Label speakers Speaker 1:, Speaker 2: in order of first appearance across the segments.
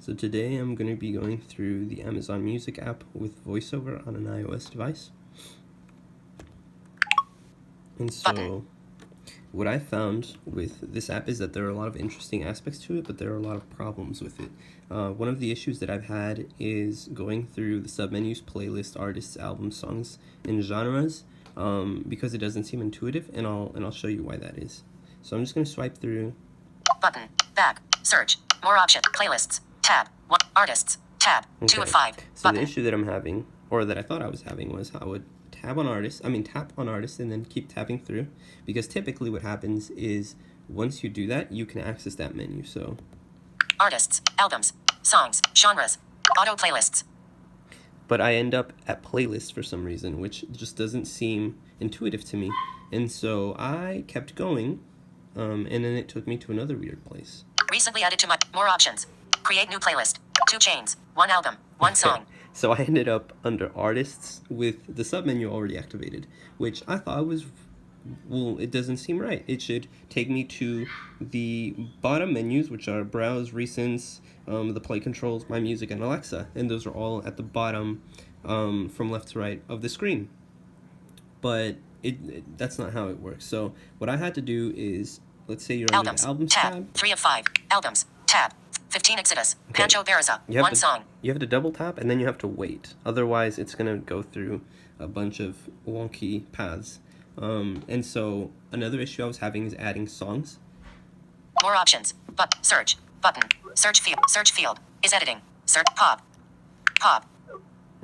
Speaker 1: So today I'm going to be going through the Amazon Music app with VoiceOver on an iOS device. And so what I found with this app is that there are a lot of interesting aspects to it, but there are a lot of problems with it. One of the issues that I've had is going through the submenus, playlist, artists, albums, songs, and genres, because it doesn't seem intuitive, and I'll show you why that is. So I'm just going to swipe through.
Speaker 2: Button, back, search, more option, playlists, tab, 1, artists, tab,
Speaker 1: Okay.
Speaker 2: 2 of 5.
Speaker 1: So
Speaker 2: button.
Speaker 1: the issue that I'm having, or that I thought I was having, was I would tap on artists and then keep tapping through, because typically what happens is once you do that, you can access that menu. So
Speaker 2: artists, albums, songs, genres, auto playlists.
Speaker 1: But I end up at playlists for some reason, which just doesn't seem intuitive to me. And so I kept going, and then it took me to another weird place.
Speaker 2: Recently added to my more options. Create new playlist. 2 chains, 1 album, 1 song.
Speaker 1: So I ended up under artists with the submenu already activated, which I thought was, well, it doesn't seem right. It should take me to the bottom menus, which are browse, recents, the play controls, my music, and Alexa, and those are all at the bottom from left to right of the screen. But that's not how it works. So what I had to do is, let's say you're under the albums tab.
Speaker 2: 3 of 5. Albums, tab, 15 Exodus, Pancho Barraza, 1 song.
Speaker 1: You have to double tap, and then you have to wait. Otherwise, it's going to go through a bunch of wonky paths. And so another issue I was having is adding songs.
Speaker 2: More options. But search button. Search field is editing. Search pop.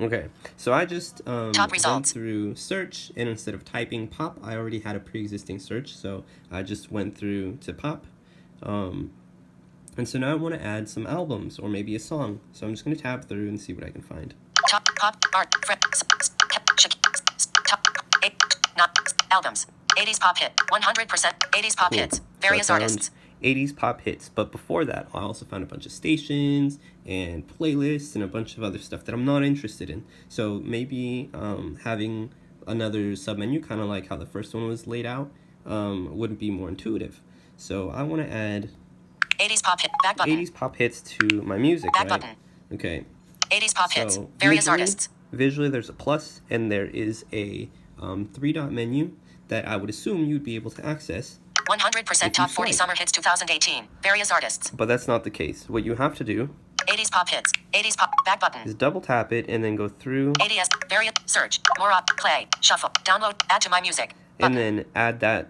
Speaker 1: Okay, so I just
Speaker 2: Top results.
Speaker 1: went through search, and instead of typing pop, I already had a pre-existing search, so I just went through to pop. And so now I want to add some albums or maybe a song. So I'm just going to tab through and see what I can find.
Speaker 2: Top pop art top 8 not albums. 80s pop hit. 100% 80s pop hits. Various
Speaker 1: so I found
Speaker 2: artists.
Speaker 1: 80s pop hits, but before that I also found a bunch of stations and playlists and a bunch of other stuff that I'm not interested in. So maybe having another submenu, kind of like how the first one was laid out, would be more intuitive. So I want to add
Speaker 2: 80s pop hit back button.
Speaker 1: 80s pop hits to my music,
Speaker 2: back
Speaker 1: right?
Speaker 2: button.
Speaker 1: Okay.
Speaker 2: 80s pop hits. Various artists.
Speaker 1: Visually, there's a plus, and there is a 3-dot menu that I would assume you'd be able to access.
Speaker 2: 100% top 40 summer hits 2018. Various artists.
Speaker 1: But that's not the case. What you have to do
Speaker 2: 80s pop hits. 80s pop back button.
Speaker 1: is double tap it and then go through
Speaker 2: 80s various search more up play shuffle download add to my music
Speaker 1: button. And then add that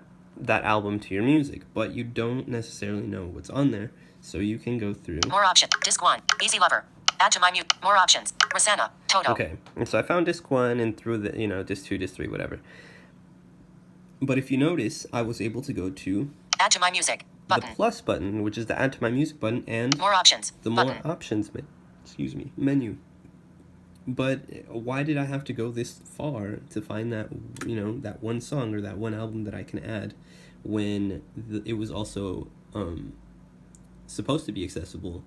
Speaker 1: album to your music, but you don't necessarily know what's on there, so you can go through
Speaker 2: more option disc 1 easy lover add to my music more options Rosanna Toto.
Speaker 1: Okay, and so I found disc 1 and through the disc 2, disc 3, whatever. But if you notice, I was able to go to
Speaker 2: add to my music button.
Speaker 1: The plus button, which is the add to my music button, and
Speaker 2: more options
Speaker 1: the
Speaker 2: button.
Speaker 1: more options menu. But why did I have to go this far to find that that one song or that one album that I can add when it was also supposed to be accessible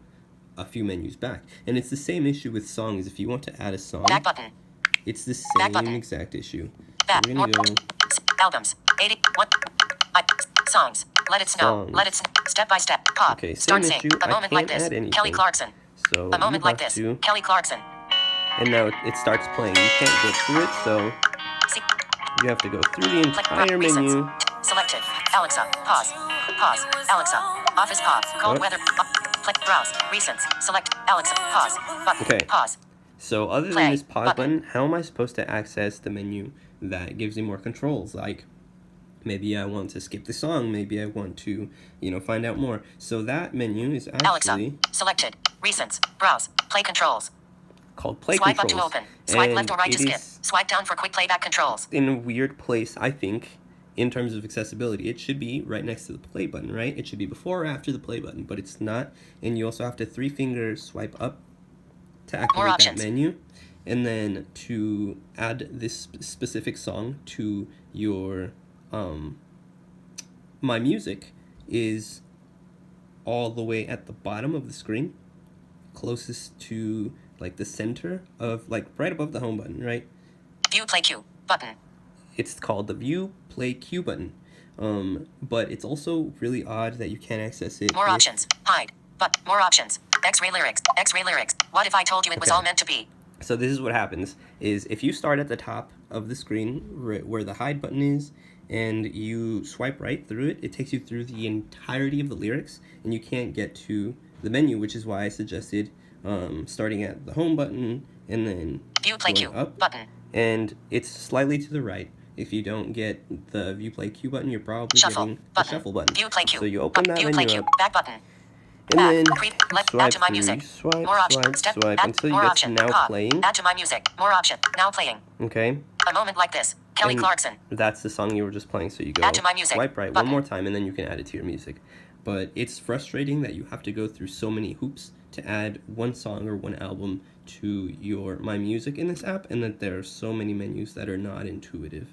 Speaker 1: a few menus back? And it's the same issue with songs. If you want to add a song,
Speaker 2: back button.
Speaker 1: It's the same exact issue.
Speaker 2: Back.
Speaker 1: We're gonna go
Speaker 2: albums 81 songs. Let it snow. Let it step by step. Pop.
Speaker 1: Okay,
Speaker 2: Start
Speaker 1: same
Speaker 2: sing.
Speaker 1: issue.
Speaker 2: A moment like this. Kelly Clarkson.
Speaker 1: So
Speaker 2: a moment like this. Kelly Clarkson.
Speaker 1: And now it starts playing. You can't go through it, so you have to go through the entire menu.
Speaker 2: Selected. Alexa. Pause. Alexa. Office pause. Cold weather. Play. Browse. Recents. Select. Alexa. Pause. Button.
Speaker 1: Okay.
Speaker 2: Pause.
Speaker 1: So other than this pause button, how am I supposed to access the menu that gives me more controls? Like, maybe I want to skip the song. Maybe I want to, find out more. So that menu is actually
Speaker 2: Alexa. Selected. Recents. Browse. Play controls.
Speaker 1: Called play
Speaker 2: Swipe
Speaker 1: controls.
Speaker 2: up to open. Swipe
Speaker 1: and
Speaker 2: left or right to skip.
Speaker 1: is
Speaker 2: Swipe down for quick playback controls.
Speaker 1: in a weird place, I think, in terms of accessibility. It should be right next to the play button, right? It should be before or after the play button, but it's not. And you also have to 3-finger swipe up to activate that menu. And then to add this specific song to your My Music is all the way at the bottom of the screen, closest to like the center of, like, right above the home button, right?
Speaker 2: View play queue button.
Speaker 1: It's called the View Play Queue button. But it's also really odd that you can't access it.
Speaker 2: More options. Hide. But more options. X-ray lyrics. X-ray lyrics. What if I told you it was all meant to be?
Speaker 1: So this is what happens, is if you start at the top of the screen where the hide button is, and you swipe right through it, it takes you through the entirety of the lyrics, and you can't get to the menu, which is why I suggested starting at the home button and then
Speaker 2: View play
Speaker 1: going
Speaker 2: queue
Speaker 1: up.
Speaker 2: button.
Speaker 1: And it's slightly to the right. If you don't get the view play queue button, you're probably
Speaker 2: Shuffle
Speaker 1: getting the
Speaker 2: button.
Speaker 1: shuffle button.
Speaker 2: View play queue.
Speaker 1: So you open that
Speaker 2: View play
Speaker 1: menu
Speaker 2: queue.
Speaker 1: up,
Speaker 2: Back button.
Speaker 1: and
Speaker 2: Back.
Speaker 1: then
Speaker 2: Add
Speaker 1: swipe
Speaker 2: to my
Speaker 1: through,
Speaker 2: music.
Speaker 1: swipe,
Speaker 2: More option.
Speaker 1: swipe,
Speaker 2: Step.
Speaker 1: swipe,
Speaker 2: Add.
Speaker 1: until you
Speaker 2: More
Speaker 1: get
Speaker 2: option.
Speaker 1: to now
Speaker 2: Pop.
Speaker 1: playing.
Speaker 2: Add to my music. More option. Now playing.
Speaker 1: Okay.
Speaker 2: A moment like this. Kelly
Speaker 1: And
Speaker 2: Clarkson.
Speaker 1: that's the song you were just playing, so you go
Speaker 2: Add to my music.
Speaker 1: swipe right
Speaker 2: Button.
Speaker 1: one more time, and then you can add it to your music. But it's frustrating that you have to go through so many hoops to add one song or one album to your My Music in this app, and that there are so many menus that are not intuitive.